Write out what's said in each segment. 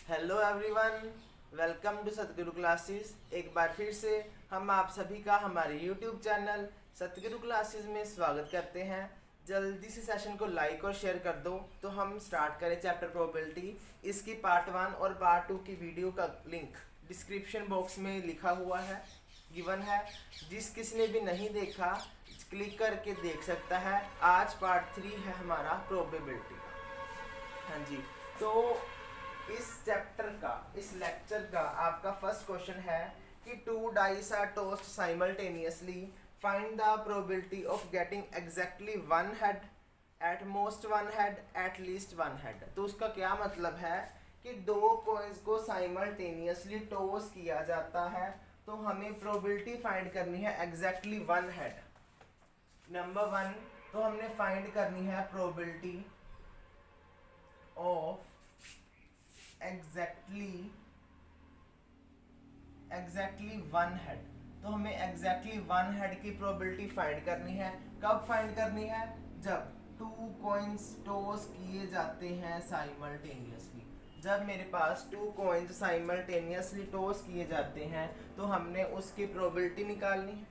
Hello everyone, welcome to Satguru classes. एक बार फिर से हम आप सभी का हमारे यूट्यूब चैनल सतगुरु क्लासेस में स्वागत करते हैं। जल्दी से सेशन को लाइक और शेयर कर दो तो हम स्टार्ट करें चैप्टर प्रोबेबिलिटी। इसकी पार्ट 1 और पार्ट 2 की वीडियो का लिंक डिस्क्रिप्शन बॉक्स में लिखा हुआ है, गिवन है। जिस किसी ने भी नहीं देखा क्लिक करके देख सकता है। आज पार्ट 3 है हमारा प्रोबेबिलिटी का। हाँ जी, तो इस चैप्टर का, इस लेक्चर का आपका फर्स्ट क्वेश्चन है कि 2 dice are tossed simultaneously, find the probability of getting exactly one head, at most one head, at least one head. तो उसका क्या मतलब है कि दो कॉइन्स को साइमल्टेनियसली टॉस किया जाता है तो हमें प्रोबेबिलिटी फाइंड करनी है एग्जैक्टली वन हेड। नंबर 1 तो हमने फाइंड करनी है probability of exactly one head. तो हमें एग्जैक्टली वन हेड की प्रोबेबिलिटी फाइंड करनी है। कब फाइंड करनी है? जब 2 कॉइन्स टॉस किए जाते हैं साइमल्टेनियसली। जब मेरे पास 2 कॉइन्स साइमल्टेनियसली टॉस किए जाते हैं तो हमने उसकी प्रोबेबिलिटी निकालनी है।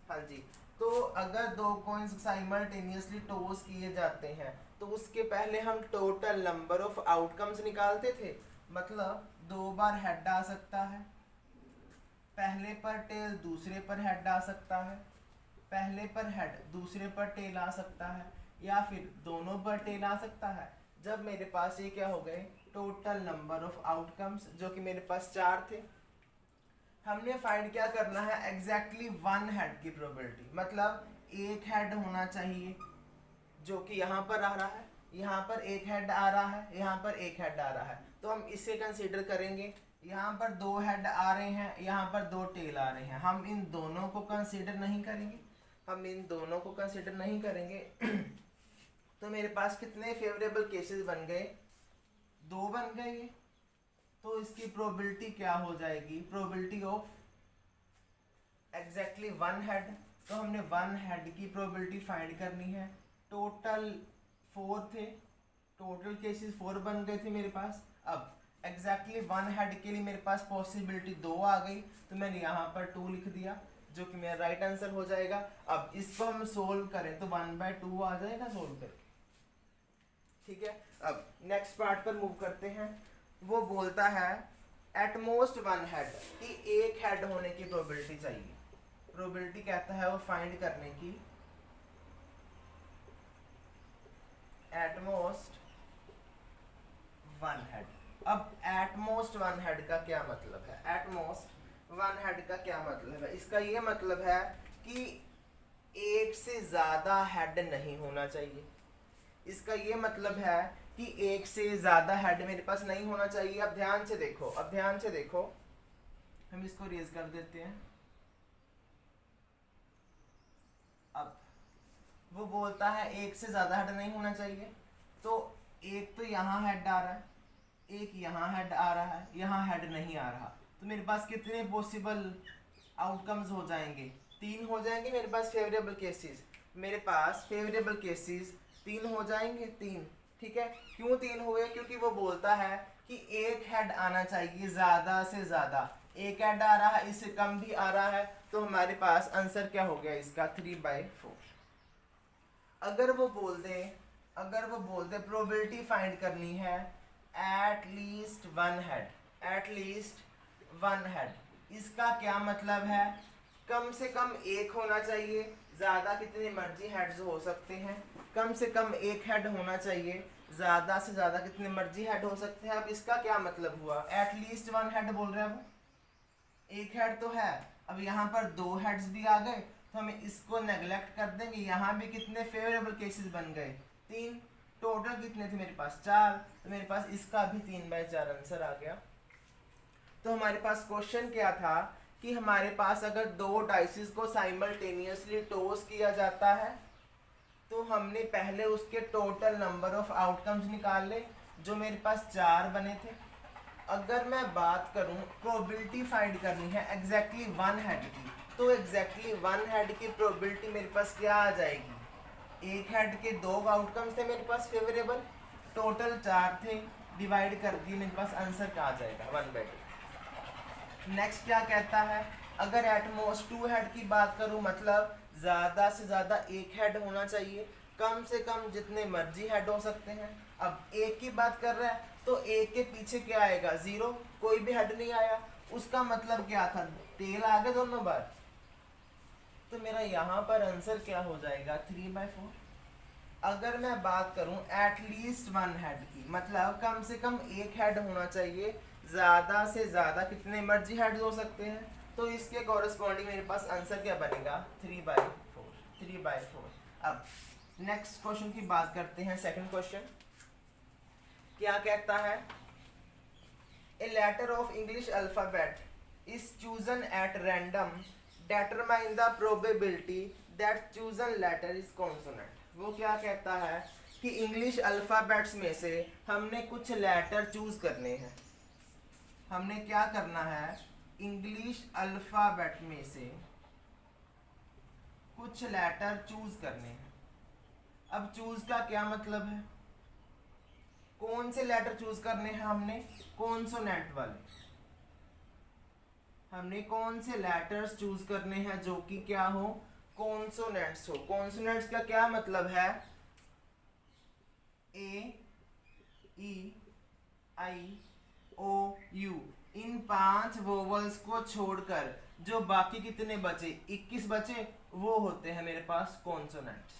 हाँ जी, तो अगर 2 कॉइन्स साइमल्टेनियसली टॉस किए जाते हैं तो उसके पहले हम टोटल नंबर ऑफ आउटकम्स निकालते थे। मतलब 2 बार हेड आ सकता है, पहले पर टेल दूसरे पर हेड आ सकता है, पहले पर हेड दूसरे पर टेल आ सकता है, या फिर दोनों पर टेल आ सकता है। जब मेरे पास ये क्या हो गए टोटल नंबर ऑफ आउटकम्स, जो कि मेरे पास 4 थे। हमने फाइंड क्या करना है एग्जैक्टली वन हेड की प्रोबेबिलिटी। मतलब एक हेड होना चाहिए जो कि यहाँ पर आ रहा है, यहाँ पर एक हेड आ रहा है, यहाँ पर एक हेड आ रहा है, तो हम इसे कंसीडर करेंगे। यहाँ पर 2 हेड आ रहे हैं, यहाँ पर 2 टेल आ रहे हैं, हम इन दोनों को कंसीडर नहीं करेंगे, हम इन दोनों को कंसीडर नहीं करेंगे। तो मेरे पास कितने फेवरेबल केसेस बन गए? 2 बन गए। तो इसकी प्रोबेबिलिटी क्या हो जाएगी? Probability of exactly one head. तो हमने वन हेड की प्रोबेबिलिटी फाइंड करनी है। टोटल 4 थे, टोटल केसेस 4 बन गए थे मेरे पास। अब एग्जैक्टली वन हेड के लिए मेरे पास पॉसिबिलिटी 2 आ गई, तो मैंने यहाँ पर 2 लिख दिया जो कि मेरा राइट आंसर हो जाएगा। अब इसको हम सोल्व करें तो 1/2 आ जाएगा सोल्व करके। ठीक है, अब नेक्स्ट पार्ट पर मूव करते हैं। वो बोलता है एट मोस्ट वन हेड, कि एक हेड होने की प्रोबेबिलिटी चाहिए। प्रोबेबिलिटी कहता है वो फाइंड करने की एट मोस्ट वन हेड। अब एट मोस्ट वन हेड का क्या मतलब है? एट मोस्ट वन हेड का क्या मतलब है? इसका ये मतलब है कि एक से ज्यादा हेड नहीं होना चाहिए। इसका ये मतलब है कि एक से ज्यादा हेड मेरे पास नहीं होना चाहिए। अब ध्यान से देखो, अब ध्यान से देखो, हम इसको रेज कर देते हैं। अब वो बोलता है एक से ज्यादा हेड नहीं होना चाहिए, तो एक तो यहाँ हेड आ रहा है, एक यहाँ हेड आ रहा है, यहाँ हेड नहीं आ रहा। तो मेरे पास कितने पॉसिबल आउटकम्स हो जाएंगे? 3 हो जाएंगे मेरे पास फेवरेबल केसेस। मेरे पास फेवरेबल केसेस 3 हो जाएंगे, 3। ठीक है, क्यों 3 हुए? क्योंकि वो बोलता है कि एक हेड आना चाहिए ज्यादा से ज्यादा। एक हेड आ रहा है, इससे कम भी आ रहा है, तो हमारे पास आंसर क्या हो गया इसका? 3/4। अगर वो बोल दे प्रोबेबिलिटी फाइंड करनी है eight least one head, at least one head, इसका क्या मतलब है? कम से कम एक होना चाहिए, ज्यादा कितने मर्जी हेड्स हो सकते हैं। कम से कम एक हेड होना चाहिए, ज्यादा से ज्यादा कितने मर्जी हेड हो सकते हैं। अब इसका क्या मतलब हुआ? एट लीस्ट वन हेड बोल रहे हैं वो, एक हेड तो है। अब यहाँ पर 2 हेड्स भी आ गए तो हमें इसको नेग्लेक्ट कर देंगे। यहाँ भी कितने फेवरेबल केसेस बन गए? 3। टोटल कितने थे मेरे पास? 4। तो मेरे पास इसका भी 3/4 आंसर आ गया। तो हमारे पास क्वेश्चन क्या था कि हमारे पास अगर 2 डाइसेस को साइमल्टेनियसली टॉस किया जाता है तो हमने पहले उसके टोटल नंबर ऑफ आउटकम्स निकाल ले, जो मेरे पास 4 बने थे। अगर मैं बात करूं प्रोबेबिलिटी फाइंड करनी है एग्जैक्टली वन हेड की, तो एग्जैक्टली वन हेड की प्रोबेबिलिटी मेरे पास क्या आ जाएगी? एक हेड के 2 आउटकम्स थे मेरे पास फेवरेबल, टोटल 4 थे, डिवाइड कर दिए, मेरे पास आंसर क्या आ जाएगा 1/2। नेक्स्ट क्या कहता है, अगर एटमोस्ट 2 हेड की बात करूं, मतलब ज़्यादा से ज़्यादा एक हेड होना चाहिए, कम से कम जितने मर्जी हेड हो सकते हैं। अब एक की बात कर रहा है तो एक के पीछे क्या आएगा 0, कोई भी हेड नहीं आया, उसका मतलब क्या था, टेल आ गए दोनों बार। तो मेरा यहाँ पर आंसर क्या हो जाएगा 3/4। अगर मैं बात करूं एटलीस्ट 1 हेड की, मतलब कम से कम एक हेड होना चाहिए, ज़्यादा से ज़्यादा कितने मर्जी हेड हो सकते हैं, तो इसके कॉरेस्पॉन्डिंग मेरे पास आंसर क्या बनेगा 3/4। अब नेक्स्ट क्वेश्चन की बात करते हैं। सेकंड क्वेश्चन क्या कहता है, a letter of English alphabet is chosen at random, determine the probability that chosen letter is consonant। वो क्या कहता है कि इंग्लिश अल्फाबेट्स में से हमने कुछ लेटर चूज करने हैं। हमने क्या करना है, इंग्लिश अल्फाबेट में से कुछ लेटर चूज करने हैं। अब चूज का क्या मतलब है, कौन से लेटर चूज करने हैं हमने, कॉन्सोनेंट वाले। हमने कौन से लेटर्स चूज करने हैं जो कि क्या हो, कॉन्सोनेंट्स हो। कॉन्सोनेंट्स का क्या मतलब है, ए, ई, आई, ओ, यू, इन 5 वोवल्स को छोड़कर जो बाकी कितने बचे, 21 बचे, वो होते हैं मेरे पास कॉन्सोनेंट्स।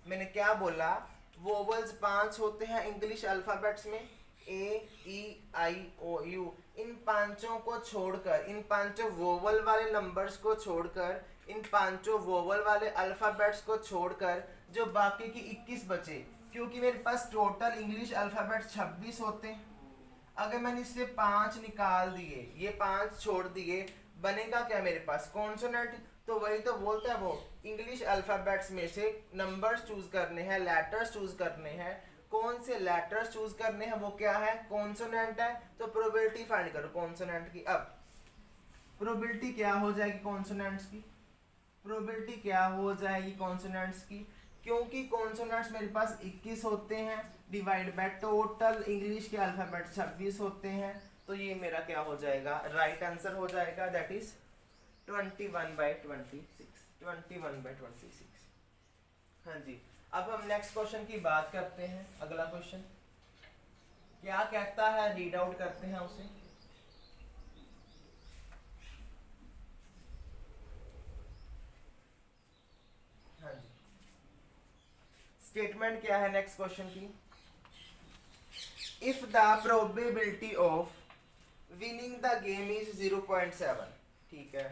मैंने क्या बोला, वोवल्स 5 होते हैं इंग्लिश अल्फाबेट्स में, ए, ई, आई, ओ, यू। इन पांचों को छोड़कर, इन पांचों वोवल वाले नंबर्स को छोड़कर, इन पांचों वोवल वाले अल्फाबेट्स को छोड़कर जो बाकी की 21 बचे, क्योंकि मेरे पास टोटल इंग्लिश अल्फाबेट्स 26 होते हैं। अगर मैंने इससे 5 निकाल दिए, ये 5 छोड़ दिए, बनेगा क्या मेरे पास कॉन्सोनेंट। तो वही तो बोलता है वो, इंग्लिश अल्फाबेट्स में से नंबर्स चूज करने हैं, लेटर्स चूज करने हैं, कौन से लेटर्स चूज करने हैं, वो क्या है, कॉन्सोनेंट है। तो प्रोबेबिलिटी फाइंड करो कॉन्सोनेंट की। अब प्रोबेबिलिटी क्या हो जाएगी कॉन्सोनेंट्स की, प्रोबेबिलिटी क्या हो जाएगी कॉन्सोनेंट्स की, क्योंकि कॉन्सोनेंट्स मेरे पास 21 होते हैं, डिवाइड बाय टोटल इंग्लिश के अल्फाबेट 26 होते हैं, तो ये मेरा क्या हो जाएगा, राइट आंसर हो जाएगा, दैट इज 21/26। 21/26। हाँ जी। अब हम नेक्स्ट क्वेश्चन की बात करते हैं। अगला क्वेश्चन क्या कहता है, रीड आउट करते हैं उसे। हाँ जी, स्टेटमेंट क्या है नेक्स्ट क्वेश्चन की, if the probability of winning the game is 0.7। ठीक है।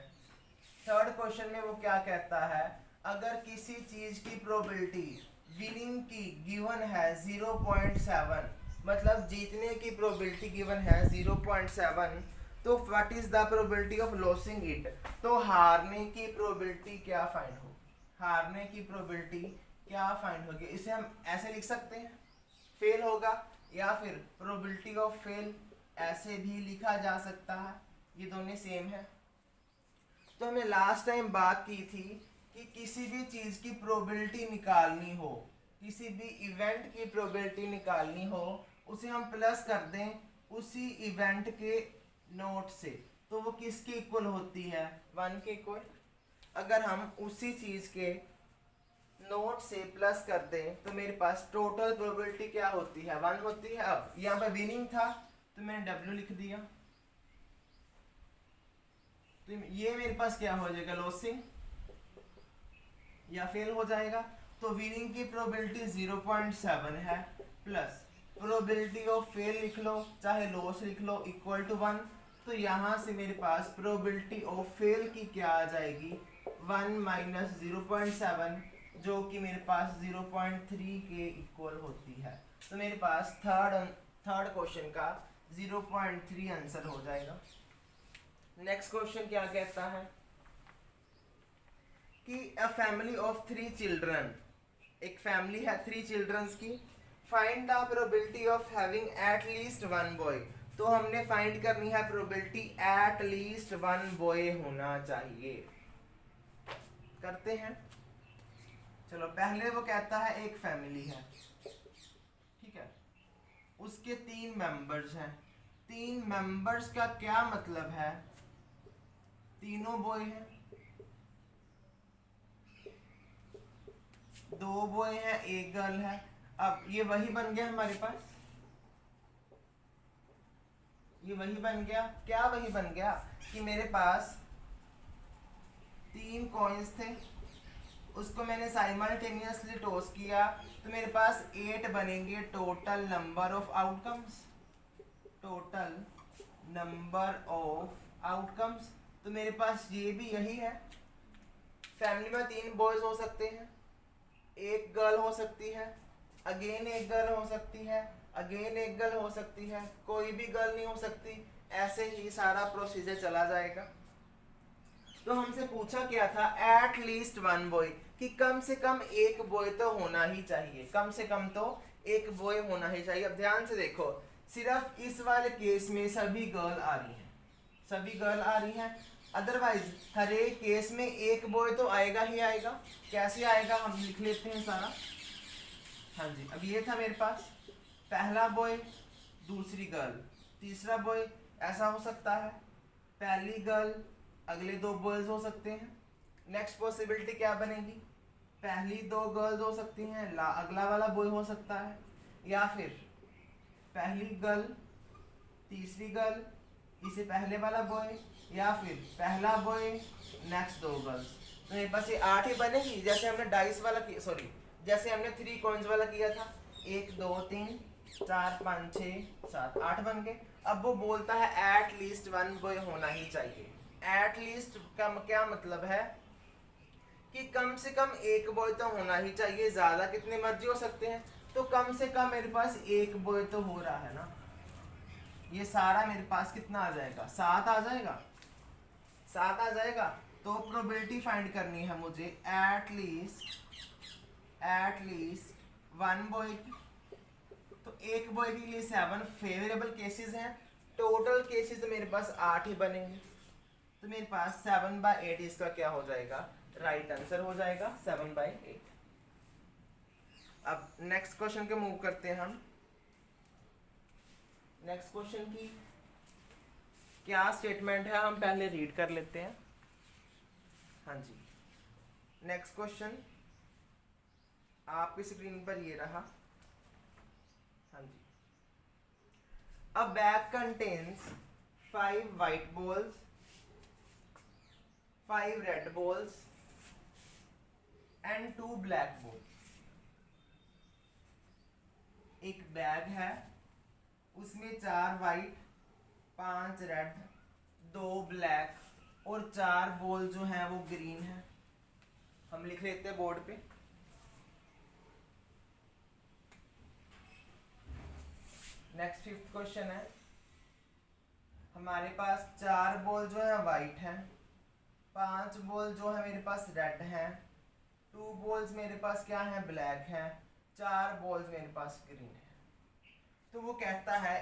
थर्ड क्वेश्चन में वो क्या कहता है, अगर किसी चीज की प्रोबेबिलिटी विनिंग की गिवन है 0.7, मतलब जीतने की प्रोबेबिलिटी गिवन है 0.7, तो what is the probability of losing it. तो हारने की प्रोबेबिलिटी क्या फाइंड हो, हारने की प्रोबेबिलिटी क्या फाइंड होगी। इसे हम ऐसे लिख सकते हैं, फेल होगा, या फिर प्रोबेबिलिटी ऑफ फेल ऐसे भी लिखा जा सकता है, ये दोनों सेम है। तो हमने लास्ट टाइम बात की थी कि किसी भी चीज की प्रोबेबिलिटी निकालनी हो, किसी भी इवेंट की प्रोबेबिलिटी निकालनी हो, उसे हम प्लस कर दें उसी इवेंट के नोट से, तो वो किसके इक्वल होती है, 1 के इक्वल। अगर हम उसी चीज के नोट से प्लस कर दें तो मेरे पास टोटल प्रोबेबिलिटी क्या होती है, 1 होती है। अब यहाँ पे विनिंग था तो मैंने W लिख दिया, तो ये मेरे पास क्या हो जाएगा, लॉसिंग या फेल हो जाएगा। तो विनिंग की प्रोबेबिलिटी 0.7 है, प्लस प्रोबेबिलिटी ऑफ फेल लिख लो चाहे लॉस लिख लो, इक्वल टू 1। तो यहाँ से मेरे पास प्रोबेबिलिटी ऑफ फेल की क्या आ जाएगी, 1 माइनस 0.7, जो कि मेरे पास 0.3 के इक्वल होती है। तो मेरे पास थर्ड क्वेश्चन का 0.3 आंसर हो जाएगा। नेक्स्ट क्वेश्चन क्या कहता है कि अ फैमिली ऑफ 3 चिल्ड्रन, एक फैमिली है 3 चिल्ड्रंस की, find the probability of having at least 1 boy. तो हमने फाइंड करनी है प्रोबेबिलिटी एट लीस्ट 1 बॉय होना चाहिए। करते हैं, चलो पहले वो कहता है एक फैमिली है, ठीक है, उसके 3 मेंबर्स हैं। 3 मेंबर्स का क्या मतलब है? तीनों बॉय हैं, 2 बॉय हैं, 1 गर्ल है। अब ये वही बन गया हमारे पास, ये वही बन गया। क्या वही बन गया? कि मेरे पास 3 कॉइन्स थे, उसको मैंने साइमल्टेनियसली टॉस किया, तो मेरे पास 8 बनेंगे total number of outcomes. Total number of outcomes, तो मेरे पास ये भी यही है। फैमिली में 3 बॉयज हो सकते हैं, 1 गर्ल हो सकती है, अगेन 1 गर्ल हो सकती है, अगेन 1 गर्ल हो सकती है, कोई भी गर्ल नहीं हो सकती। ऐसे ही सारा प्रोसीजर चला जाएगा। तो हमसे पूछा क्या था? एट लीस्ट 1 बॉय, कि कम से कम 1 बॉय तो होना ही चाहिए, कम से कम तो 1 बॉय होना ही चाहिए। अब ध्यान से देखो, सिर्फ इस वाले केस में सभी गर्ल आ रही हैं, सभी गर्ल आ रही हैं, अदरवाइज हर एक केस में 1 बॉय तो आएगा ही आएगा। कैसे आएगा हम लिख लेते हैं सारा। हाँ जी, अब ये था मेरे पास पहला बॉय, दूसरी गर्ल, तीसरा बॉय, ऐसा हो सकता है। पहली गर्ल, अगले 2 बॉयज हो सकते हैं। नेक्स्ट पॉसिबिलिटी क्या बनेगी? पहली 2 गर्ल्स हो सकती हैं, अगला वाला बॉय हो सकता है, या फिर पहली गर्ल, तीसरी गर्ल, इसे पहले वाला बॉय, या फिर पहला बॉय, नेक्स्ट 2 गर्ल्स। तो मेरे पास ये 8 ही बनेगी, जैसे हमने डाइस वाला किया, सॉरी जैसे हमने 3 कॉइन्स वाला किया था। 1 2 3 4 5 6 7 8 बन गए। अब वो बोलता है एट लीस्ट 1 बॉय होना ही चाहिए। एट लीस्ट का क्या मतलब है? कि कम से कम 1 बॉय तो होना ही चाहिए, ज्यादा कितने मर्जी हो सकते हैं, तो कम से कम मेरे पास 1 बॉय तो हो रहा है ना। ये सारा मेरे पास कितना आ जाएगा? 7 आ जाएगा, 7 आ जाएगा। तो प्रोबेबिलिटी फाइंड करनी है मुझे एट लीस्ट 1 बॉय की। तो 1 बॉय के लिए 7 फेवरेबल केसेस हैं, टोटल केसेस तो मेरे पास 8 ही बनेंगे। तो मेरे पास 7/8 इसका क्या हो जाएगा? राइट आंसर हो जाएगा 7/8। अब नेक्स्ट क्वेश्चन के मूव करते हैं हम। नेक्स्ट क्वेश्चन की क्या स्टेटमेंट है हम पहले रीड कर लेते हैं। हाँ जी, नेक्स्ट क्वेश्चन आपकी स्क्रीन पर ये रहा। हाँ जी, a bag contains 5 white balls, 5 red balls and 2 black balls। एक बैग है, उसमें 4 वाइट, 5 रेड, 2 ब्लैक और 4 बॉल जो हैं वो ग्रीन है। हम लिख लेते हैं बोर्ड पे। नेक्स्ट 5th क्वेश्चन है, हमारे पास 4 बॉल जो है वाइट है, 5 बॉल जो है मेरे पास रेड है, 2 बॉल्स मेरे पास क्या है? ब्लैक है, 4 बॉल्स मेरे पास ग्रीन है। तो वो कहता है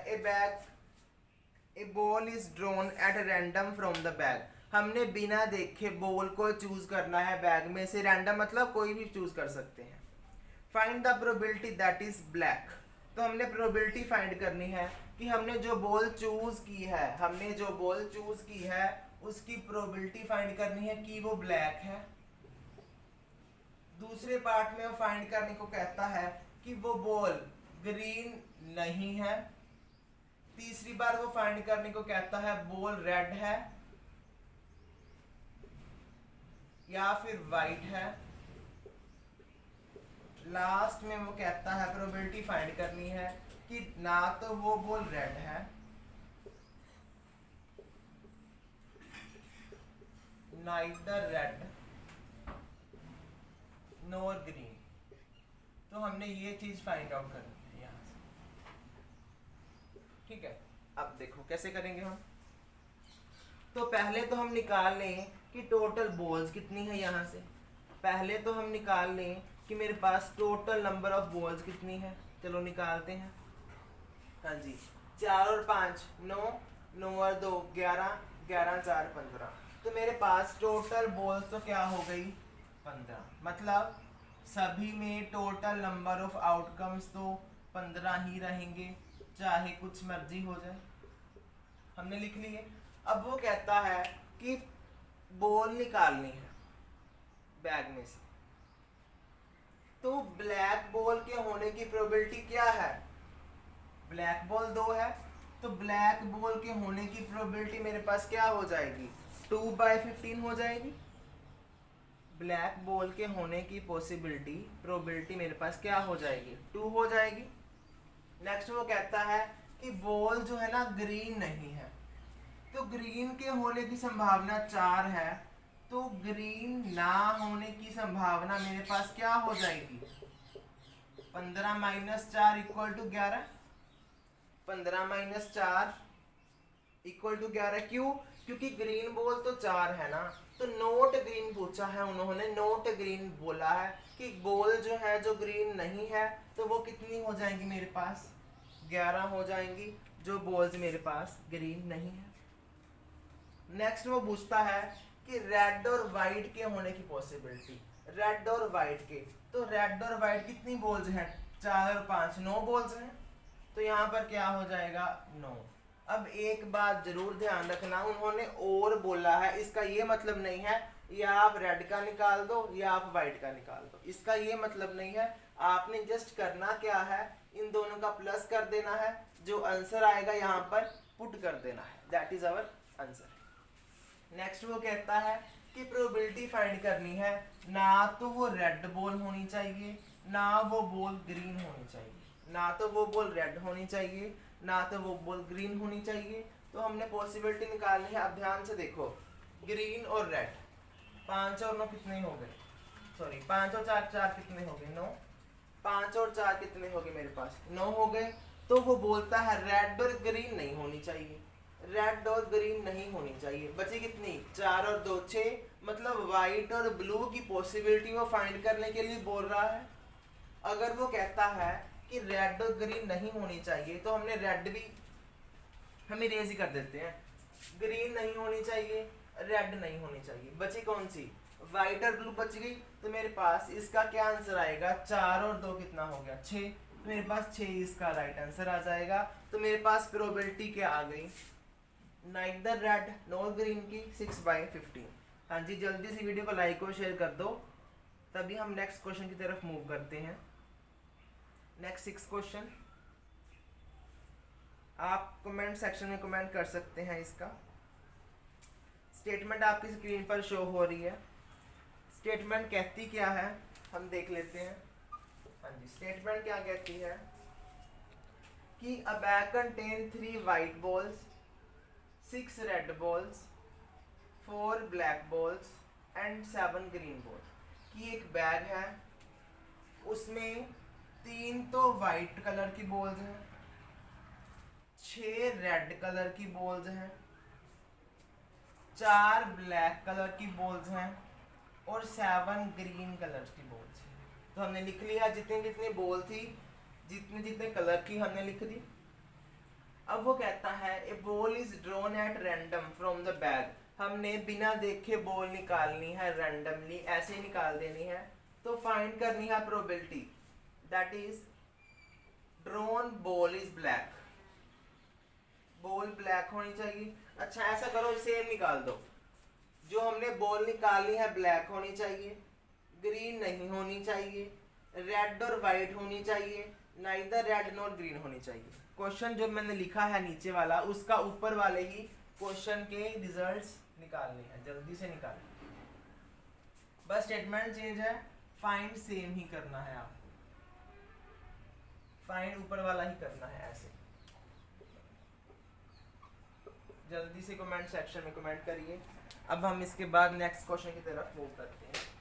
a ball is drawn at random from the bag. हमने बिना देखे बॉल को चूज करना है बैग में से, रैंडम मतलब कोई भी चूज कर सकते हैं। Find the probability that is black. तो हमने प्रोबेबिलिटी फाइंड करनी है कि हमने जो बॉल चूज की है, उसकी प्रोबेबिलिटी फाइंड करनी है कि वो ब्लैक है। दूसरे पार्ट में वो फाइंड करने को कहता है कि वो बॉल ग्रीन नहीं है। तीसरी बार वो फाइंड करने को कहता है बॉल रेड है या फिर वाइट है। लास्ट में वो कहता है प्रोबेबिलिटी फाइंड करनी है कि ना तो वो बॉल रेड है नाइदर रेड नोर ग्रीन। तो हमने ये चीज फाइंड आउट करनी है यहाँ से, ठीक है। अब देखो कैसे करेंगे हम। तो पहले तो हम निकाल लें कि टोटल बॉल्स कितनी है। यहाँ से पहले तो हम निकाल लें कि मेरे पास टोटल नंबर ऑफ बॉल्स कितनी है। चलो निकालते हैं। हाँ जी, 4 और 5 9, 9 और 2 11, 11 4 15। तो मेरे पास टोटल बॉल्स तो क्या हो गई? 15। मतलब सभी में टोटल नंबर ऑफ आउटकम्स तो 15 ही रहेंगे। चाहे कुछ मर्जी हो जाए, हमने लिख लिए। अब वो कहता है कि बॉल निकालनी है बैग में से, तो ब्लैक बॉल के होने की प्रोबेबिलिटी क्या है? ब्लैक बॉल 2 है, तो ब्लैक बॉल के होने की प्रोबेबिलिटी मेरे पास क्या हो जाएगी? 2/15 हो जाएगी। ब्लैक बॉल के होने की पॉसिबिलिटी प्रोबेबिलिटी मेरे पास क्या हो जाएगी? 2 हो जाएगी। नेक्स्ट वो कहता है कि बॉल जो है ना ग्रीन नहीं है, तो ग्रीन के होने की संभावना 4 है, तो ग्रीन ना होने की संभावना मेरे पास क्या हो जाएगी? 15 - 4 = 11। 15 - 4 = 11। क्यों? क्योंकि ग्रीन बॉल तो 4 है ना, तो नोट ग्रीन पूछा है उन्होंने, नोट ग्रीन बोला है कि बॉल जो है जो ग्रीन नहीं है, तो वो कितनी हो जाएंगी मेरे पास? 11 हो जाएंगी, जो बॉल्स मेरे पास ग्रीन नहीं है। नेक्स्ट वो पूछता है कि रेड और वाइट के होने की पॉसिबिलिटी, रेड और वाइट के, तो रेड और वाइट कितनी बॉल्स हैं? 4 और 5 9 बॉल्स हैं, तो यहाँ पर क्या हो जाएगा? 9। अब एक बात जरूर ध्यान रखना, उन्होंने और बोला है, इसका ये मतलब नहीं है या आप रेड का निकाल दो या आप वाइट का निकाल दो, इसका ये मतलब नहीं है। आपने जस्ट करना क्या है, इन दोनों का प्लस कर देना है, जो आंसर आएगा यहाँ पर पुट कर देना है, that is our answer. Next वो कहता है कि प्रोबेबिलिटी फाइंड करनी है, ना तो वो रेड बॉल होनी चाहिए, ना वो बॉल ग्रीन होनी चाहिए, ना तो वो बॉल रेड होनी चाहिए, ना तो वो बॉल ग्रीन होनी चाहिए। तो हमने पॉसिबिलिटी निकालनी है। अब ध्यान से देखो, ग्रीन और रेड, 5 और 9 कितने हो गए? सॉरी 5 और 4 4 कितने हो गए? 9। 5 और 4 कितने हो गए मेरे पास? 9 हो गए। तो वो बोलता है रेड और ग्रीन नहीं होनी चाहिए, रेड और ग्रीन नहीं होनी चाहिए। बची कितनी? 4 और 2 6, मतलब वाइट और ब्लू की पॉसिबिलिटी वो फाइंड करने के लिए बोल रहा है। अगर वो कहता है कि रेड और ग्रीन नहीं होनी चाहिए, तो हमने रेड भी हम इरेज ही कर देते हैं, ग्रीन नहीं होनी चाहिए, रेड नहीं होनी चाहिए। बची कौन सी? वाइट और ब्लू बच गई। तो मेरे पास इसका क्या आंसर आएगा? 4 और 2 कितना हो गया? 6। तो मेरे पास 6 इसका राइट आंसर आ जाएगा। तो मेरे पास प्रोबेबिलिटी क्या आ गई? नाइदर रेड नॉर ग्रीन की 6/15। हाँ जी, जल्दी से वीडियो को लाइक और शेयर कर दो, तभी हम नेक्स्ट क्वेश्चन की तरफ मूव करते हैं। नेक्स्ट 6 क्वेश्चन आप कमेंट सेक्शन में कमेंट कर सकते हैं। इसका स्टेटमेंट आपकी स्क्रीन पर शो हो रही है। स्टेटमेंट कहती क्या है हम देख लेते हैं। हाँ जी, स्टेटमेंट क्या कहती है कि अ bag contain 3 white balls, 6 red balls, 4 black balls and 7 green balls. कि एक बैग है, उसमें 3 तो वाइट कलर की बॉल्स हैं, 6 रेड कलर की बॉल्स हैं, 4 ब्लैक कलर की बॉल्स हैं और 7 ग्रीन कलर की बॉल्स हैं। तो हमने लिख लिया जितनी जितनी बॉल थी, जितने जितने कलर की हमने लिख दी। अब वो कहता है a ball is drawn at random from the bag. हमने बिना देखे बॉल निकालनी है, रैंडमली ऐसे ही निकाल देनी है। तो फाइंड करनी है probability, that is drawn ball is black, ball black होनी चाहिए। अच्छा ऐसा करो, सेम निकाल दो, जो हमने बॉल निकालनी है ब्लैक होनी चाहिए, ग्रीन नहीं होनी चाहिए, रेड और वाइट होनी चाहिए, नाइदर रेड नॉर ग्रीन होनी चाहिए। क्वेश्चन जो मैंने लिखा है नीचे वाला, उसका ऊपर वाले ही क्वेश्चन के रिजल्ट्स निकालने हैं, जल्दी से निकालिए। बस स्टेटमेंट चेंज है, फाइंड सेम ही करना है आपको, फाइंड ऊपर वाला ही करना है। ऐसे जल्दी से कमेंट सेक्शन में कमेंट करिए। अब हम इसके बाद नेक्स्ट क्वेश्चन की तरफ मूव करते हैं।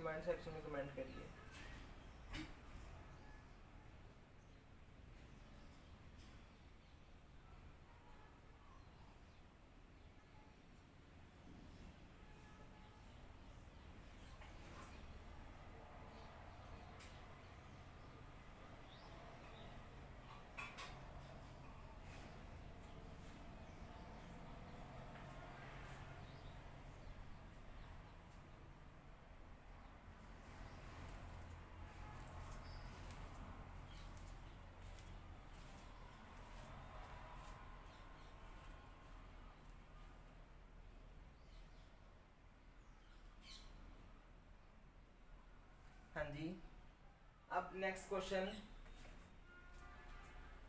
कमेंट सेक्शन में कमेंट करिए। हाँ जी, अब नेक्स्ट क्वेश्चन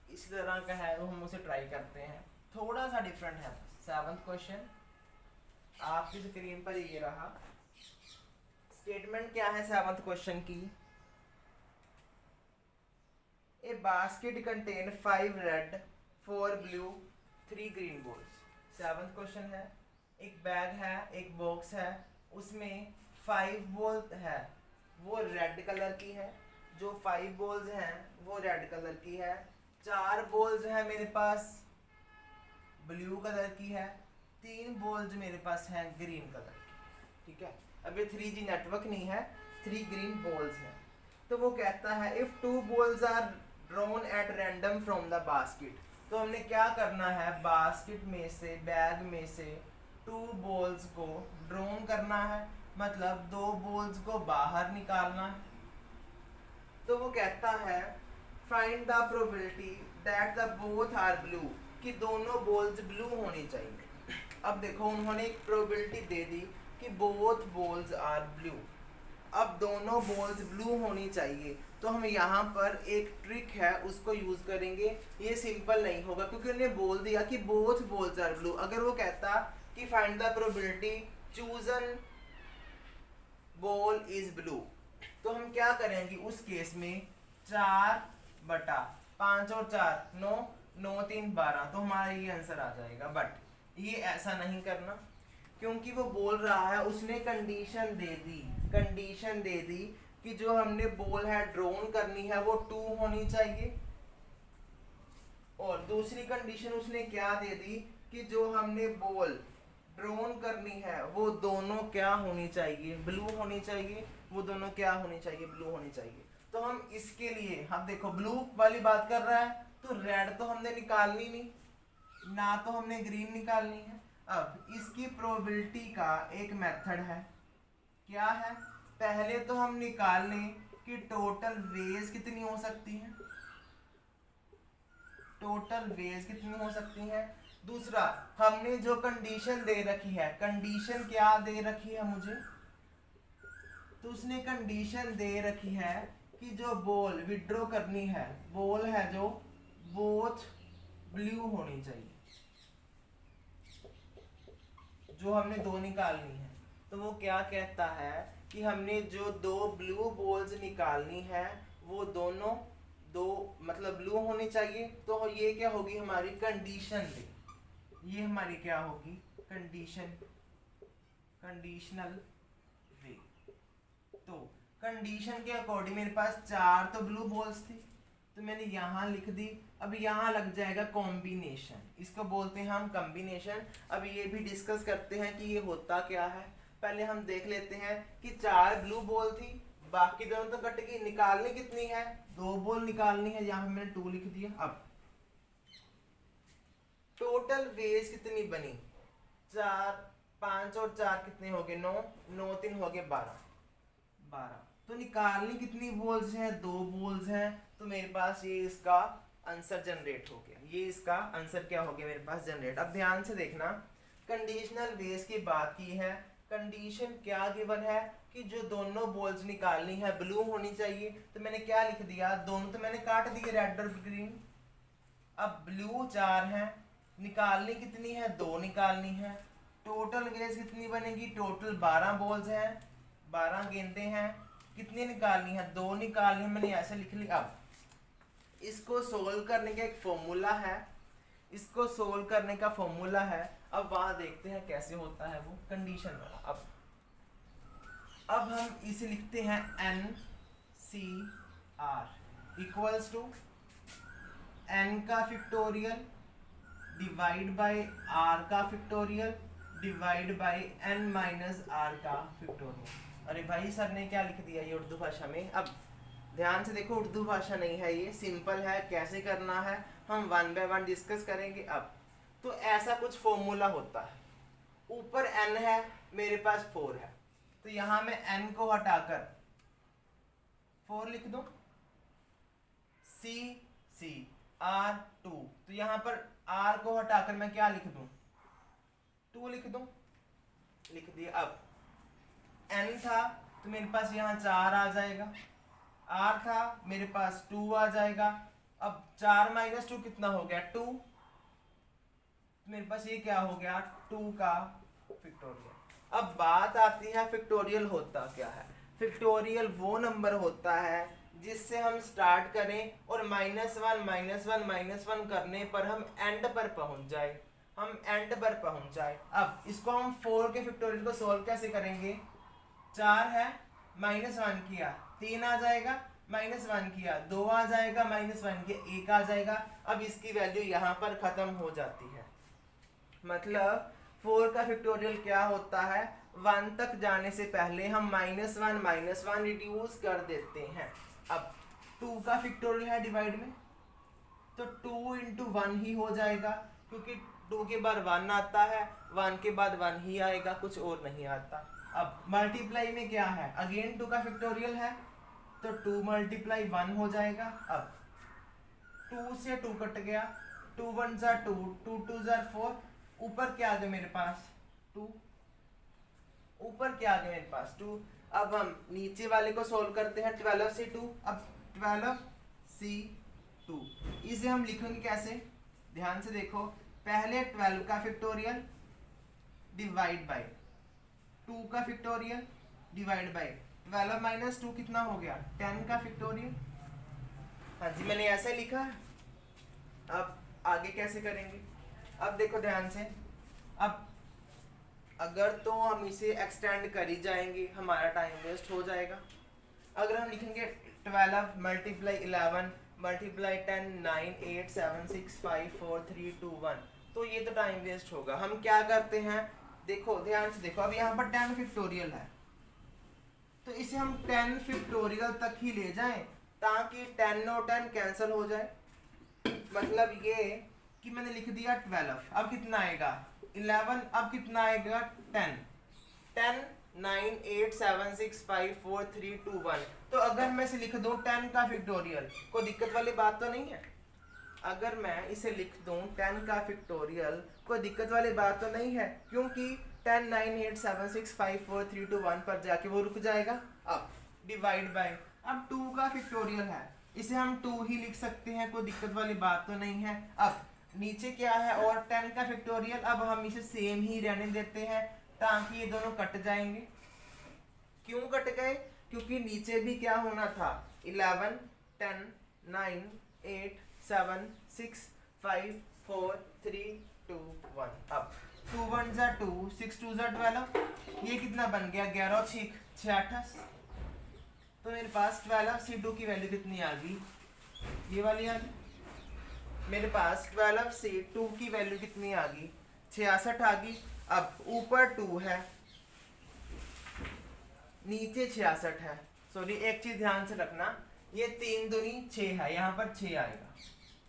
इस तरह का है, वो हम उसे ट्राई करते हैं, थोड़ा सा डिफरेंट है। 7th क्वेश्चन आपकी स्क्रीन पर ये रहा। स्टेटमेंट क्या है 7th क्वेश्चन की? ए basket contain 5 red 4 blue 3 green balls. 7th question है, एक बैग है, एक बॉक्स है, उसमें 5 बॉल है, वो रेड कलर की है। जो 5 बॉल्स हैं वो रेड कलर की है। 4 बॉल्स हैं मेरे पास ब्लू कलर की है। 3 बॉल्स मेरे पास हैं ग्रीन कलर की। ठीक है, अब ये 3G नेटवर्क नहीं है, 3 ग्रीन बॉल्स हैं। तो वो कहता है if 2 balls are drawn at random from the basket. तो हमने क्या करना है, बास्केट में से, बैग में से 2 बॉल्स को ड्रॉन करना है, मतलब 2 बॉल्स को बाहर निकालना है। तो वो कहता है find the probability that the both are blue, कि दोनों बॉल्स ब्लू होनी चाहिए। अब देखो उन्होंने एक प्रोबेबिलिटी दे दी कि बोथ बॉल्स आर ब्लू। अब दोनों बॉल्स ब्लू होनी चाहिए, तो हम यहाँ पर एक ट्रिक है उसको यूज करेंगे। ये सिंपल नहीं होगा क्योंकि उन्होंने बोल दिया कि बोथ बॉल्स आर ब्लू। अगर वो कहता कि find the probability chosen ball is blue, तो हम क्या करेंगे उस केस में 4/5 और 4 9 9 3 12, तो हमारा ये आंसर आ जाएगा। बट ये ऐसा नहीं करना, क्योंकि वो बोल रहा है, उसने कंडीशन दे दी कि जो हमने बॉल है ड्रॉन करनी है वो 2 होनी चाहिए। और दूसरी कंडीशन उसने क्या दे दी कि जो हमने बॉल ड्रॉन करनी है वो दोनों क्या होनी चाहिए, ब्लू होनी चाहिए। वो दोनों क्या होनी चाहिए, ब्लू होनी चाहिए। तो हम इसके लिए, हम देखो ब्लू वाली बात कर रहा है, तो रेड तो हमने निकालनी नहीं, ना तो हमने ग्रीन निकालनी है। अब इसकी प्रोबेबिलिटी का एक मेथड है, क्या है? पहले तो हम निकाल लें कि टोटल वेज कितनी हो सकती है, टोटल वेज कितनी हो सकती है। दूसरा, हमने जो कंडीशन दे रखी है, कंडीशन क्या दे रखी है मुझे, तो उसने कंडीशन दे रखी है कि जो बॉल विड्रॉ करनी है, बॉल है जो बोथ ब्लू होनी चाहिए, जो हमने 2 निकालनी है। तो वो क्या कहता है कि हमने जो 2 ब्लू बॉल्स निकालनी है वो दोनों 2 मतलब ब्लू होनी चाहिए। तो ये क्या होगी हमारी कंडीशन वे, ये हमारी क्या होगी कंडीशनल वे। तो कंडीशन के अकॉर्डिंग मेरे पास 4 तो ब्लू बॉल्स थी, तो मैंने यहाँ लिख दी। अब यहाँ लग जाएगा कॉम्बिनेशन, इसको बोलते हैं हम कॉम्बिनेशन। अब ये भी डिस्कस करते हैं कि ये होता क्या है। पहले हम देख लेते हैं कि 4 ब्लू बॉल थी, बाकी दोनों तो कट गई, निकालनी कितनी है, 2 बॉल निकालनी है, यहाँ मैंने 2 लिख दिया। अब टोटल वेज कितनी बनी, 4 5 और 4 कितने हो गए, 9 9 3 हो गए 12। तो निकालनी कितनी बॉल्स हैं, 2 बॉल्स हैं। तो मेरे पास ये इसका आंसर जनरेट हो गया, ये इसका आंसर क्या हो गया मेरे पास जनरेट। अब ध्यान से देखना, कंडीशनल बेस की बात की है, कंडीशन क्या गिवन है कि जो दोनों बॉल्स निकालनी है ब्लू होनी चाहिए। तो मैंने क्या लिख दिया, दोनों तो मैंने काट दिए रेड और ग्रीन। अब ब्लू 4 हैं, निकालनी कितनी है, 2 निकालनी है। टोटल वेज कितनी बनेगी, टोटल 12 बॉल्स हैं, 12 गेंदें हैं, कितनी निकालनी है, 2 निकालनी है, मैंने ऐसे लिख ली। अब इसको सोल्व करने का एक फॉर्मूला है, इसको सोल्व करने का फॉर्मूला है। अब वहां देखते हैं कैसे होता है वो कंडीशन वाला। अब अब हम इसे लिखते हैं n c r equals to n का फैक्टोरियल डिवाइड बाय आर का factorial divide by n minus r का फैक्टोरियल। अरे भाई सर ने क्या लिख दिया ये उर्दू भाषा में। अब ध्यान से देखो, उर्दू भाषा नहीं है ये, सिंपल है। कैसे करना है हम वन बाय वन डिस्कस करेंगे। अब तो ऐसा कुछ फॉर्मूला होता है, ऊपर n है, मेरे पास 4 है, तो यहां मैं n को हटाकर 4 लिख दूं, c c r 2, तो यहां पर r को हटाकर मैं क्या लिख दूं, 2 लिख दूं, लिख दिया। अब n था तो मेरे पास यहाँ 4 आ जाएगा, r था मेरे पास 2 आ जाएगा। अब 4 माइनस 2 कितना हो गया, 2, मेरे पास ये क्या हो गया, 2 का फैक्टोरियल। अब बात आती है फैक्टोरियल होता क्या है। फैक्टोरियल वो नंबर होता है जिससे हम स्टार्ट करें और -1 करने पर हम एंड पर पहुंच जाए, अब इसको हम 4 के फैक्टोरियल को सोल्व कैसे करेंगे, 4 है, -1 किया 3 आ जाएगा, -1 किया 2 आ जाएगा, -1 किया 1 आ जाएगा। अब इसकी वैल्यू यहाँ पर खत्म हो जाती है। मतलब 4 का फैक्टोरियल क्या होता है, 1 तक जाने से पहले हम -1 रिड्यूस कर देते हैं। अब 2 का फैक्टोरियल है डिवाइड में, तो 2 इंटू 1 ही हो जाएगा, क्योंकि 2 के बाद 1 आता है, 1 के बाद 1 ही आएगा, कुछ और नहीं आता। अब मल्टीप्लाई में क्या है, अगेन 2 का फैक्टोरियल है, तो 2 मल्टीप्लाई 1 हो जाएगा। अब 2 से 2 कट गया, 2 1 जा 2, 2 2 जा 4, ऊपर क्या आ गया मेरे पास 2, ऊपर क्या आ गया मेरे पास 2। अब हम नीचे वाले को सोल्व करते हैं, 12 से 2, अब 12 से 2, इसे हम लिखेंगे कैसे, ध्यान से देखो, पहले 12 का फैक्टोरियल डिवाइड बाय 2 का फैक्टोरियल डिवाइड बाय 12 माइनस 2 कितना हो गया, 10 का फैक्टोरियल। हाँ जी, मैंने ऐसे लिखा है। अब आगे कैसे करेंगे, अब देखो ध्यान से, अब अगर तो हम इसे एक्सटेंड कर ही जाएंगे, हमारा टाइम वेस्ट हो जाएगा। अगर हम लिखेंगे 12 मल्टीप्लाई 11 मल्टीप्लाई 10 9 8 7 6 5 4 3 2 1, तो ये तो टाइम वेस्ट होगा। हम क्या करते हैं, देखो ध्यान से देखो, अब यहाँ पर 10 फैक्टोरियल है, तो इसे हम 10 फैक्टोरियल तक ही ले जाएं, ताकि 10 और 10 कैंसिल हो जाए। मतलब ये कि मैंने लिख दिया 12, अब कितना आएगा 11, अब कितना आएगा 10 10 9 8 7 6 5 4 3 2 1। तो अगर मैं इसे लिख दूं 10 का फैक्टोरियल, कोई दिक्कत वाली बात तो नहीं है। अगर मैं इसे लिख दूं 10 का फैक्टोरियल, कोई दिक्कत वाली बात तो नहीं है, क्योंकि 10 9 8 7 6 5 4 3 2 1 पर जाके वो रुक जाएगा। अब डिवाइड बाय, अब 2 का फैक्टोरियल है, इसे हम 2 ही लिख सकते हैं, कोई दिक्कत वाली बात तो नहीं है। अब नीचे क्या है, और 10 का फैक्टोरियल, अब हम इसे सेम ही रहने देते हैं, ताकि ये दोनों कट जाएंगे। क्यों कट गए, क्योंकि नीचे भी क्या होना था, 11 10 9 8 7 6 5 4 3 2 1। अब 2 1 जा 2, 6 2 जा 12, ये कितना बन गया, 11 6 28। तो मेरे पास 12 से 2 की वैल्यू कितनी आ गई, ये वाली आ गई। मेरे पास 12 से 2 की वैल्यू कितनी आ गई, 66 आ गई। अब ऊपर 2 है, नीचे 66 है। सॉरी, एक चीज ध्यान से रखना, ये 3 दूनी 6 है, यहाँ पर 6 आएगा,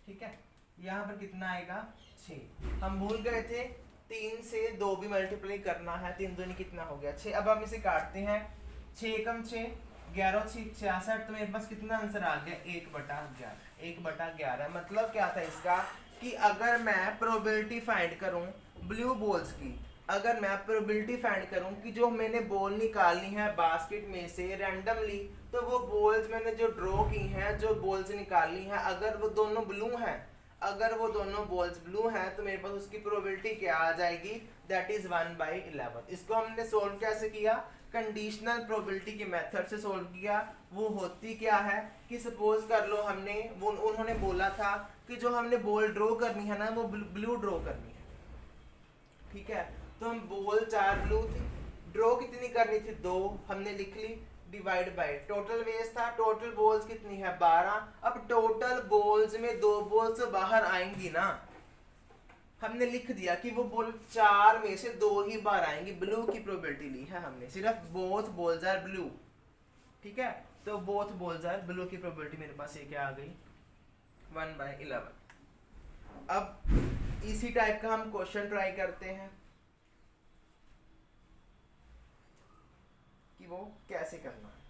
ठीक है, यहाँ पर कितना आएगा 6। हम भूल गए थे 3 से 2 भी मल्टीप्लाई करना है, 3 दूनी कितना हो गया 6। अब हम इसे काटते हैं, 6 कम 6 11 6 66, तो मेरे पास कितना आंसर आ गया, 1/11। 1/11 मतलब क्या था इसका, कि अगर मैं प्रोबेबिलिटी फाइंड करूं ब्लू बॉल्स की, अगर मैं प्रोबेबिलिटी फाइंड करूं कि जो मैंने बॉल निकालनी है बास्केट में से रैंडमली, तो वो बॉल्स मैंने जो ड्रॉ की हैं, जो बॉल्स निकालनी है, अगर वो दोनों ब्लू हैं, अगर वो दोनों बॉल्स ब्लू हैं, तो मेरे पास उसकी प्रोबेबिलिटी क्या आ जाएगी, दैट इज 1/11। इसको हमने सोल्व कैसे किया, कंडीशनल प्रोबेबिलिटी के मेथड से सोल्व किया। वो होती क्या है कि सपोज कर लो हमने वो उन्होंने बोला था कि जो हमने बॉल ड्रॉ करनी है ना, वो ब्लू ड्रॉ करनी है, ठीक है। तो हम बॉल 4 ब्लू थी, ड्रॉ कितनी करनी थी 2, हमने लिख ली, डिवाइड बाय टोटल वेस्ट था, टोटल बॉल्स कितनी है 12। अब टोटल बॉल्स में 2 बॉल्स तो बाहर आएंगी ना, हमने लिख दिया कि वो बॉल 4 में से 2 ही बार आएंगी, ब्लू की प्रोबेबिलिटी ली है हमने, सिर्फ बोथ बॉल्स आर ब्लू, ठीक है, तो बोथ बॉल्स आर ब्लू की प्रोबेबिलिटी मेरे पास ये क्या आ गई 1/11। अब इसी टाइप का हम क्वेश्चन ट्राई करते हैं कि वो कैसे करना है।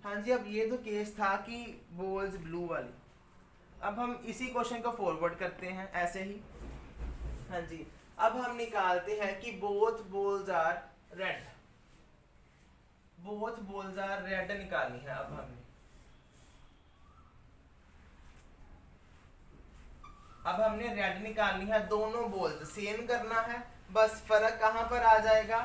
हाँ जी, अब ये तो केस था कि बॉल्स ब्लू वाली, अब हम इसी क्वेश्चन को फॉरवर्ड करते हैं ऐसे ही। हाँ जी, अब हम निकालते हैं कि both balls are red, both balls are red निकालनी है। अब हमने रेड निकालनी है, दोनों बॉल्स सेम करना है, बस फर्क कहाँ पर आ जाएगा,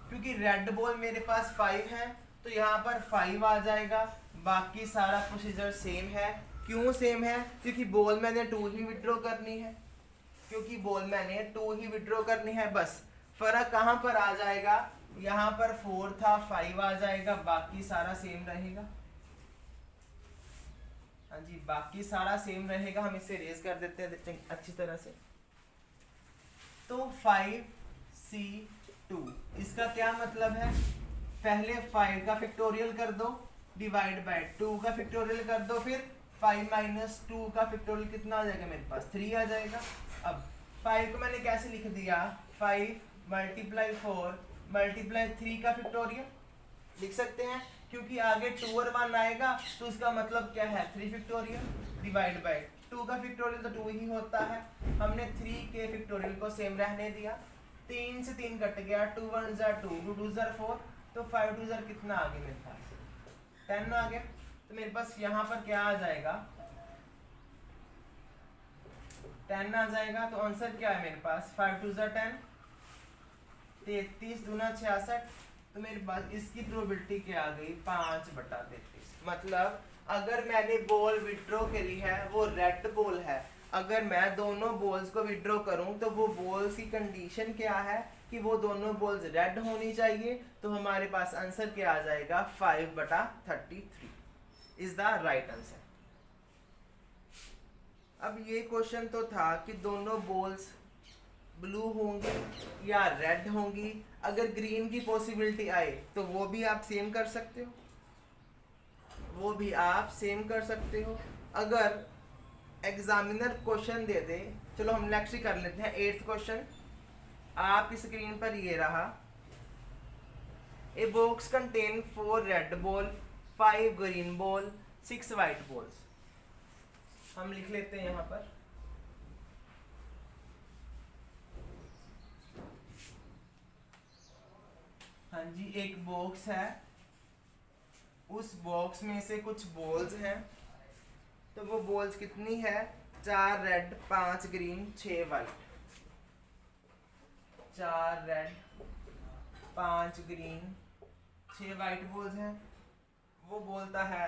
क्योंकि रेड बॉल मेरे पास 5 है तो यहाँ पर 5 आ जाएगा, बाकी सारा प्रोसीजर सेम है। क्यों सेम है, क्योंकि बॉल मैंने 2 ही विड्रॉ करनी है, क्योंकि बॉल मैंने 2 ही विड्रॉ करनी है, बस फर्क कहाँ पर आ जाएगा, यहाँ पर 4 था 5 आ जाएगा, बाकी सारा सेम रहेगा। हाँ जी, बाकी सारा सेम रहेगा, हम इसे रेज कर देते हैं अच्छी तरह से। तो 5C2 इसका क्या मतलब है, पहले 5 का फैक्टोरियल कर दो, डिवाइड बाय 2 का फैक्टोरियल कर दो, फिर 5 - 2 का फैक्टोरियल कितना आ जाएगा मेरे पास 3 आ जाएगा। अब 5 को मैंने कैसे लिख दिया, 5 × 4 × 3 का फैक्टोरियल लिख सकते हैं, क्योंकि आगे 2 और 1 आएगा तो उसका मतलब क्या है 3 फैक्टोरियल, डिवाइड बाय 2 का फैक्टोरियल तो 2 ही होता है, हमने 3 के फैक्टोरियल को सेम रहने दिया, 3 से 3 कट गया, 2 1 = 2, 2 2 = 4, तो 5 2 = कितना आ गया मेरे पास 10 आ गया। तो मेरे पास यहाँ पर क्या आ जाएगा 10 आ जाएगा, तो आंसर क्या है मेरे पास 5 2 = 10, 33 दूना 66, तो मेरे पास इसकी प्रोबेबिलिटी क्या आ गई 5/33। मतलब अगर मैंने बॉल विड्रॉ करी है वो रेड बॉल है, अगर मैं दोनों बॉल्स को विड्रॉ करूं तो वो बॉल्स की कंडीशन क्या है कि वो दोनों बॉल्स रेड होनी चाहिए, तो हमारे पास आंसर क्या आ जाएगा 5/33 इज द राइट आंसर। अब ये क्वेश्चन तो था कि दोनों बॉल्स ब्लू होंगी या रेड होंगी, अगर ग्रीन की पॉसिबिलिटी आए तो वो भी आप सेम कर सकते हो, वो भी आप सेम कर सकते हो। अगर एग्जामिनर क्वेश्चन दे दे, चलो हम नेक्स्ट ही कर लेते हैं 8th क्वेश्चन, आप स्क्रीन पर ये रहा, a box contain 4 red ball 5 green ball 6 white balls, हम लिख लेते हैं यहाँ पर। हाँ जी, एक बॉक्स है, उस बॉक्स में से कुछ बॉल्स हैं, तो वो बॉल्स कितनी है 4 red 5 green 6 white, 4 red 5 green 6 white balls हैं। वो बोलता है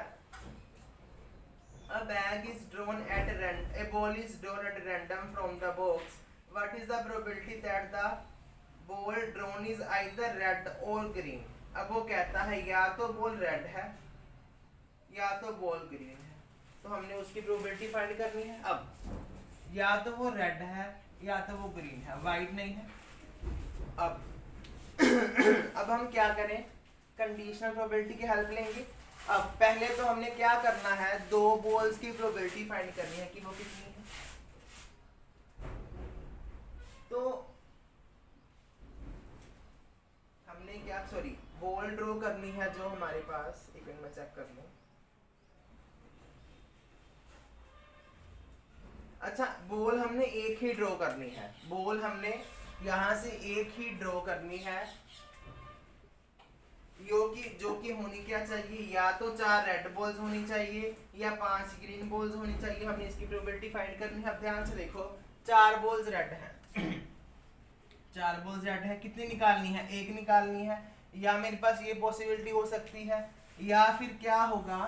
a bag is drawn at random, a ball is drawn at random from the box, what is the probability that the ball drawn is either red or green। अब वो कहता है या तो बॉल रेड है या तो बॉल ग्रीन है, तो हमने उसकी प्रोबेबिलिटी फाइंड करनी है। अब या तो वो रेड है या तो वो ग्रीन है, वाइट नहीं है। अब हम क्या करें, कंडीशनल प्रोबेबिलिटी की हेल्प लेंगे। अब पहले तो हमने क्या करना है, 2 बॉल्स की प्रोबेबिलिटी फाइंड करनी है कि वो कितनी है। तो हमने क्या, सॉरी, बॉल ड्रॉ करनी है जो हमारे पास, एक मिनट में चेक कर लूं। अच्छा, बॉल हमने एक ही ड्रॉ करनी है, बॉल हमने यहां से एक ही ड्रॉ करनी है, जो कि होनी क्या चाहिए, या तो 4 रेड बॉल्स होनी चाहिए या 5 ग्रीन बॉल्स होनी चाहिए। हमने इसकी प्रोबेबिलिटी फाइंड करनी है। अब ध्यान से देखो, 4 बॉल्स रेड हैं 4 बॉल्स रेड है, कितनी निकालनी है, एक निकालनी है, या मेरे पास ये पॉसिबिलिटी हो सकती है, या फिर क्या होगा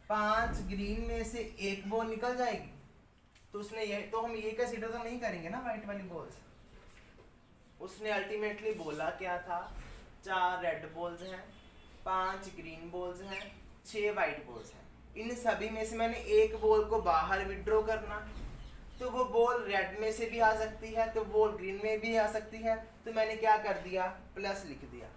5 ग्रीन में से एक बॉल निकल जाएगी, तो उसने ये, तो हम ये कंसीडर तो नहीं करेंगे ना वाइट वाली बॉल्स, उसने अल्टीमेटली बोला क्या था, 4 रेड बॉल्स हैं, 5 ग्रीन बॉल्स हैं, 6 वाइट बॉल्स हैं। इन सभी में से मैंने एक बॉल को बाहर विड्रॉ करना, तो वो बॉल रेड में से भी आ सकती है, तो बॉल ग्रीन में भी आ सकती है। तो मैंने क्या कर दिया, प्लस लिख दिया।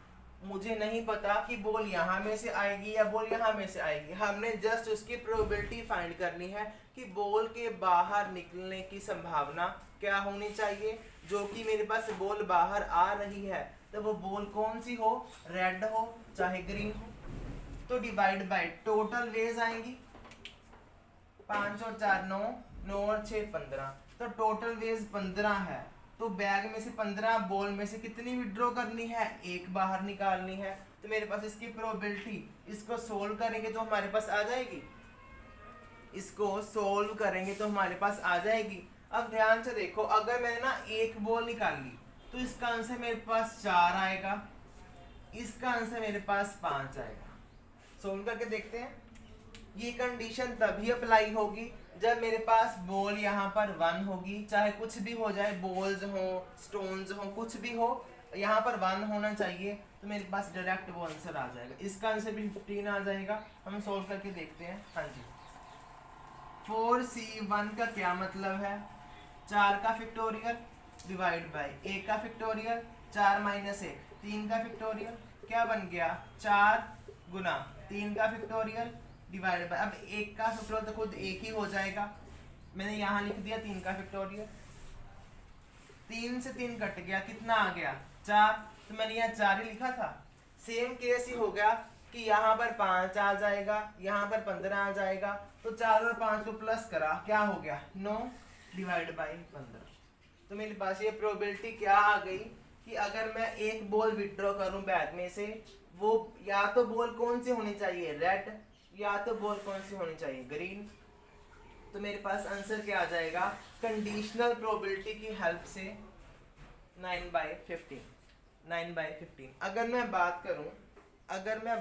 मुझे नहीं पता कि बॉल यहाँ में से आएगी या बॉल यहाँ में से आएगी, हमने जस्ट उसकी प्रोबेबिलिटी फाइंड करनी है कि बॉल के बाहर निकलने की संभावना क्या होनी चाहिए। जो कि मेरे पास बॉल बाहर आ रही है, तो वो बॉल कौन सी हो, रेड हो चाहे ग्रीन हो। तो डिवाइड बाय टोटल वेज आएंगी, 5 और 4 9, 9 और 6 15, तो टोटल वेज 15 है। तो बैग में से 15 बॉल में से कितनी विड्रॉ करनी है, एक बाहर निकालनी है। तो मेरे पास इसकी प्रोबेबिलिटी, इसको सोल्व करेंगे तो हमारे पास आ जाएगी, इसको सोल्व करेंगे तो हमारे पास आ जाएगी। अब ध्यान से देखो, अगर मैंने ना एक बॉल निकाल ली तो इसका आंसर मेरे पास 4 आएगा, इसका आंसर मेरे पास 5 आएगा। सोल्व करके देखते हैं। ये कंडीशन तभी अप्लाई होगी जब मेरे पास बॉल यहाँ पर 1 होगी, चाहे कुछ भी हो जाए, बॉल्स हो स्टोन्स हो कुछ भी हो, यहाँ पर 1 होना चाहिए। तो मेरे पास डायरेक्ट वो आंसर आ जाएगा, इसका आंसर भी 15 आ जाएगा। हम सोल्व करके देखते हैं। हाँ जी, 4C1 का क्या मतलब है, 4 का फैक्टोरियल डिवाइड बाय 1 का फैक्टोरियल, 4 माइनस 1 3 का फैक्टोरियल, क्या बन गया 4 गुना 3 का फैक्टोरियल डिवाइड बाय, अब 1 का फैक्टोरियल तो खुद 1 ही हो जाएगा, मैंने यहाँ लिख दिया 3 का फैक्टोरियल। 3 से 3 कट गया, कितना आ गया 4, तो मैंने यहाँ 4 ही लिखा था। सेम केस ही हो गया कि यहाँ पर 5 आ जाएगा, यहाँ पर 15 आ जाएगा, तो 4 और 5 को प्लस करा, क्या हो गया 9 डिवाइड बाई 15। तो मेरे पास ये प्रोबेबिलिटी क्या आ गई कि अगर मैं एक बॉल विड्रॉ करूं बैग में से, वो या तो बॉल कौन सी होनी चाहिए रेड, या तो बॉल कौन सी होनी चाहिए ग्रीन। तो मेरे पास आंसर क्या आ जाएगा, कंडीशनल प्रोबेबिलिटी की हेल्प से 9/15। 9/15। अगर मैं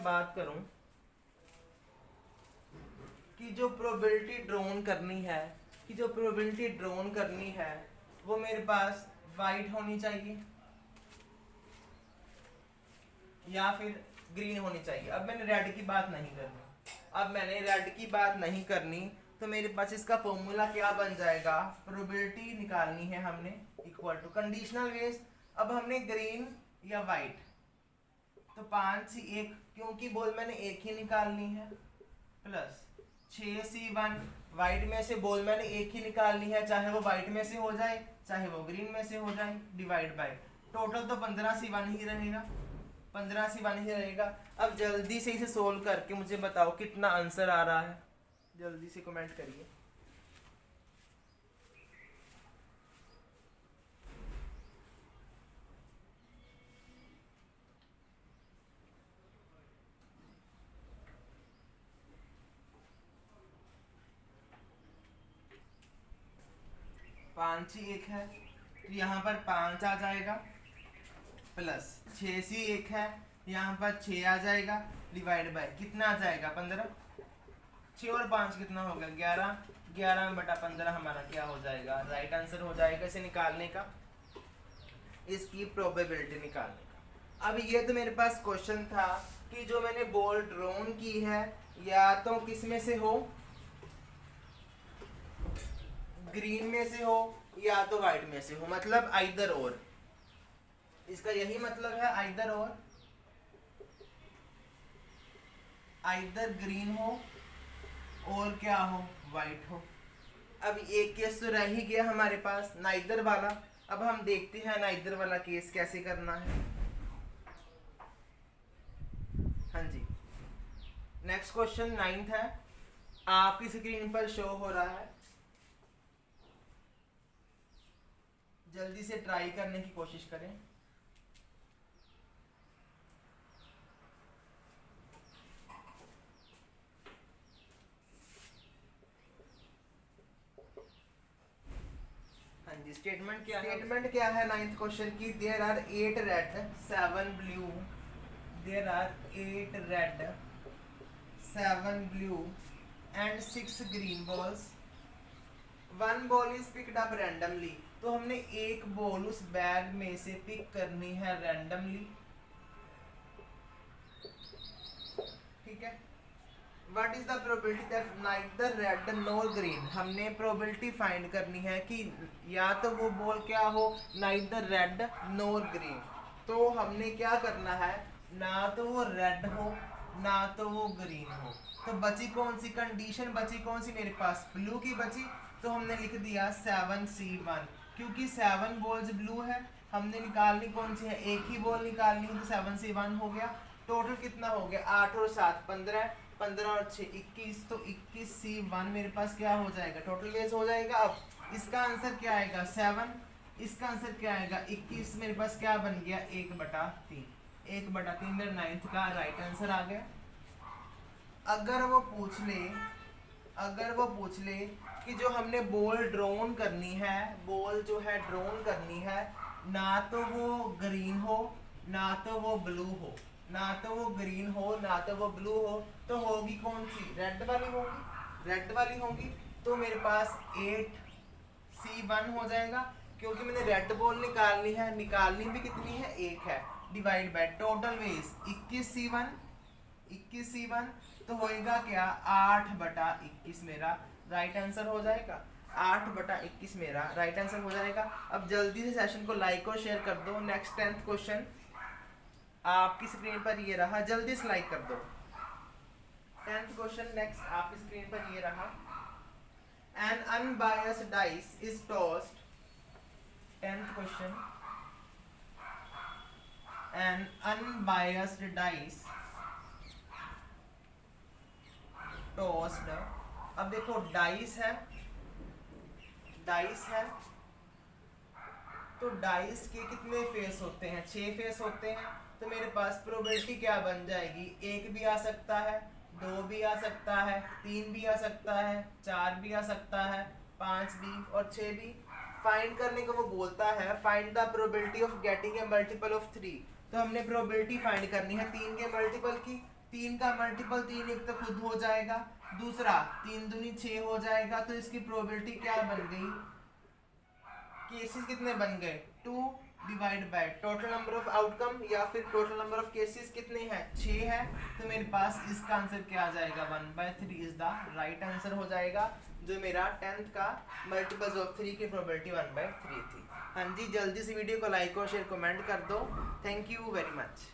बात करूं कि जो प्रोबेबिलिटी ड्रॉन करनी है वो मेरे पास वाइट होनी चाहिए या फिर ग्रीन होनी चाहिए। अब मैंने रेड की बात नहीं करनी, तो मेरे पास इसका फॉर्मूला क्या बन जाएगा, प्रोबेबिलिटी निकालनी है हमने इक्वल टू कंडीशनल वेज। अब हमने ग्रीन या वाइट, तो 5C1 क्योंकि बॉल मैंने एक ही निकालनी है, प्लस 6C1 वाइट में से बॉल मैंने एक ही निकालनी है, चाहे वो वाइट में से हो जाए चाहे वो ग्रीन में से हो जाए, डिवाइड बाय टोटल तो 15C1 ही रहेगा, 15C1 ही रहेगा। अब जल्दी से इसे सोल्व करके मुझे बताओ कितना आंसर आ रहा है, जल्दी से कमेंट करिए। पाँच ही एक है तो यहाँ पर 5 आ जाएगा, प्लस 6C1 है यहाँ पर 6 आ जाएगा, डिवाइड बाय कितना आ जाएगा 15। 6 और 5 कितना होगा 11, 11/15 हमारा क्या हो जाएगा, राइट आंसर हो जाएगा इसे निकालने का, इसकी प्रोबेबिलिटी निकालने का। अब ये तो मेरे पास क्वेश्चन था कि जो मैंने बॉल ड्रॉन की है या तो किस में से हो, ग्रीन में से हो या तो वाइट में से हो, मतलब आइदर और, इसका यही मतलब है आइदर और, आइदर ग्रीन हो और क्या हो वाइट हो। अब एक केस तो रह ही गया हमारे पास नाइदर वाला, अब हम देखते हैं नाइदर वाला केस कैसे करना है। हाँ जी, नेक्स्ट क्वेश्चन 9th है, आपकी स्क्रीन पर शो हो रहा है, जल्दी से ट्राई करने की कोशिश करें। हाँ जी, स्टेटमेंट क्या है 9th क्वेश्चन की, there are 8 red 7 blue, there are 8 red 7 blue and 6 green balls. One ball is picked up randomly तो हमने एक बॉल उस बैग में से पिक करनी है रैंडमली, ठीक है। What is the probability that neither red nor green, हमने प्रोबेबिलिटी फाइंड करनी है कि या तो वो बॉल क्या हो, नाइदर रेड नॉर ग्रीन। तो हमने क्या करना है, ना तो वो रेड हो ना तो वो ग्रीन हो। तो बची कौन सी कंडीशन, बची कौन सी मेरे पास, ब्लू की बची। तो हमने लिख दिया 7C1, क्योंकि 7 बॉल्स ब्लू है, हमने निकालनी कौन सी है, एक ही बॉल निकालनी है, तो 7C1 हो गया। टोटल कितना हो गया, 8 और 7 15, 15 और 6 21, तो 21C1 मेरे पास क्या हो जाएगा, टोटल वेज हो जाएगा। अब इसका आंसर क्या आएगा 7, इसका आंसर क्या आएगा 21, मेरे पास क्या बन गया 1/3, 1/3 मेरा 9th का राइट आंसर आ गया। अगर वो पूछ ले कि जो हमने बॉल ड्रोन करनी है, बॉल जो है ड्रोन करनी है, ना तो वो ग्रीन हो ना तो वो ब्लू हो, ना तो वो ग्रीन हो ना तो वो ब्लू हो, तो होगी कौन सी, रेड वाली होगी, रेड वाली होगी। तो मेरे पास 8C1 हो जाएगा, क्योंकि मैंने रेड बॉल निकालनी है, निकालनी भी कितनी है, एक है, divide by total veg 21C1, तो होएगा क्या 8/21 मेरा राइट आंसर हो जाएगा, 8/21 मेरा राइट आंसर हो जाएगा। अब जल्दी से सेशन को लाइक और शेयर कर दो। नेक्स्ट 10th क्वेश्चन आपकी स्क्रीन पर ये रहा, जल्दी से लाइक कर दो। 10th क्वेश्चन नेक्स्ट आपकी स्क्रीन पर ये रहा, N unbiased dice is tossed, 10th question, N unbiased dice tossed. अब देखो डाइस है, तो डाइस के कितने फेस होते हैं, 6 फेस होते हैं। तो मेरे पास प्रोबेबिलिटी क्या बन जाएगी, 1 भी आ सकता है, 2 भी आ सकता है, 3 भी आ सकता है, 4 भी आ सकता है, 5 भी और 6 भी। फाइंड करने को वो बोलता है find the probability of getting a multiple of 3। तो हमने प्रोबेबिलिटी फाइंड करनी है 3 के मल्टीपल की। 3 का मल्टीपल 3 एक तो खुद हो जाएगा, दूसरा 3 दूनी 6 हो जाएगा। तो इसकी प्रोबेबिलिटी क्या बन गई, केसेस कितने बन गए 2 divide by total number of outcome, या फिर टोटल नंबर ऑफ केसेस कितने हैं 6 है। तो मेरे पास इसका आंसर क्या आ जाएगा 1/3 इज द राइट आंसर हो जाएगा, जो मेरा 10th का मल्टीपल्स ऑफ 3 की प्रोबेबिलिटी 1/3 थी। हाँ जी, जल्दी से वीडियो को लाइक और शेयर कमेंट कर दो। Thank you very much.